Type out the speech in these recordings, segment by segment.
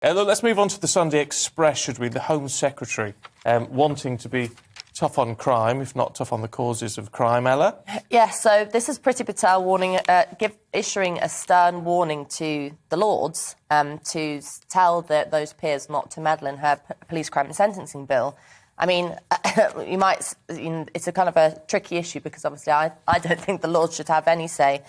Look, let's move on to the Sunday Express, should we? The Home Secretary wanting to be tough on crime, if not tough on the causes of crime. Ella? Yes, so this is Priti Patel issuing a stern warning to the Lords to tell those peers not to meddle in her police crime and sentencing bill. I mean, it's a kind of a tricky issue because obviously I don't think the Lords should have any say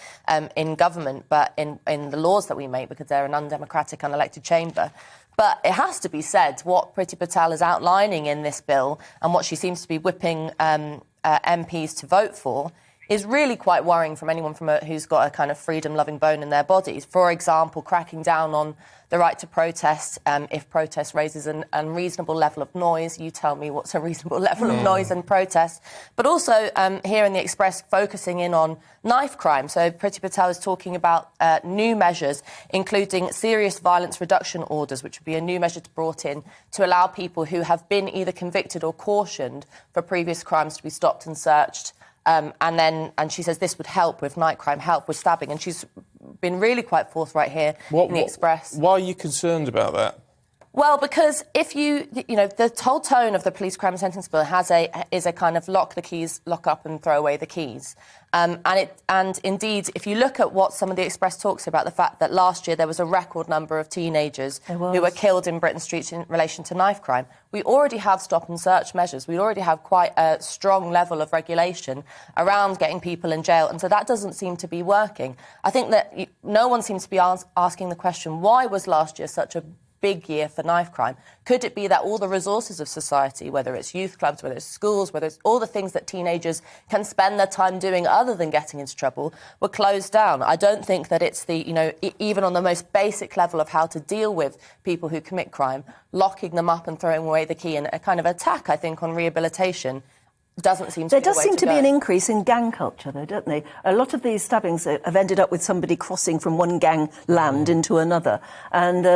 in government, but in the laws that we make, because they're an undemocratic, unelected chamber. But it has to be said, what Priti Patel is outlining in this bill and what she seems to be whipping MPs to vote for is really quite worrying from anyone who's got a kind of freedom-loving bone in their bodies. For example, cracking down on the right to protest if protest raises an unreasonable level of noise. You tell me what's a reasonable level of noise and protest. But also here in the Express, focusing in on knife crime. So Priti Patel is talking about new measures, including serious violence reduction orders, which would be a new measure brought in to allow people who have been either convicted or cautioned for previous crimes to be stopped and searched. And she says this would help with night crime, help with stabbing. And she's been really quite forthright here in the Express. Why are you concerned about that? Well, because if the whole tone of the police crime and sentence bill is a kind of lock the keys, lock up and throw away the keys. And indeed, if you look at what some of the Express talks about, the fact that last year there was a record number of teenagers who were killed in Britain streets in relation to knife crime, we already have stop and search measures. We already have quite a strong level of regulation around getting people in jail. And so that doesn't seem to be working. I think that no one seems to be asking the question, why was last year such a big year for knife crime? Could it be that all the resources of society, whether it's youth clubs, whether it's schools, whether it's all the things that teenagers can spend their time doing other than getting into trouble, were closed down? I don't think that it's even on the most basic level of how to deal with people who commit crime, locking them up and throwing away the key, and a kind of attack, I think, on rehabilitation doesn't seem to be the way to go. There does seem to be an increase in gang culture, though, don't they? A lot of these stabbings have ended up with somebody crossing from one gang land into another. And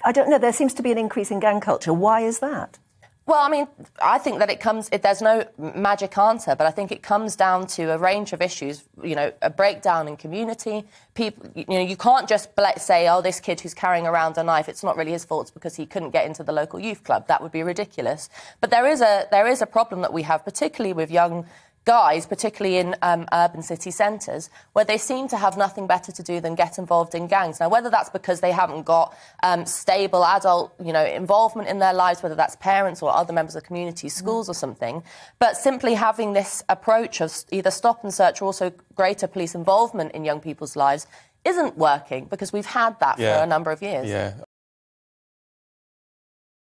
I don't know, there seems to be an increase in gang culture. Why is that? Well, I mean, I think that there's no magic answer, but I think it comes down to a range of issues, a breakdown in community. People, you can't just say, oh, this kid who's carrying around a knife, it's not really his fault, it's because he couldn't get into the local youth club. That would be ridiculous. But there is a problem that we have, particularly with young guys, particularly in urban city centres, where they seem to have nothing better to do than get involved in gangs. Now, whether that's because they haven't got stable adult, involvement in their lives, whether that's parents or other members of the community, schools or something, but simply having this approach of either stop and search or also greater police involvement in young people's lives isn't working, because we've had that for a number of years. Yeah,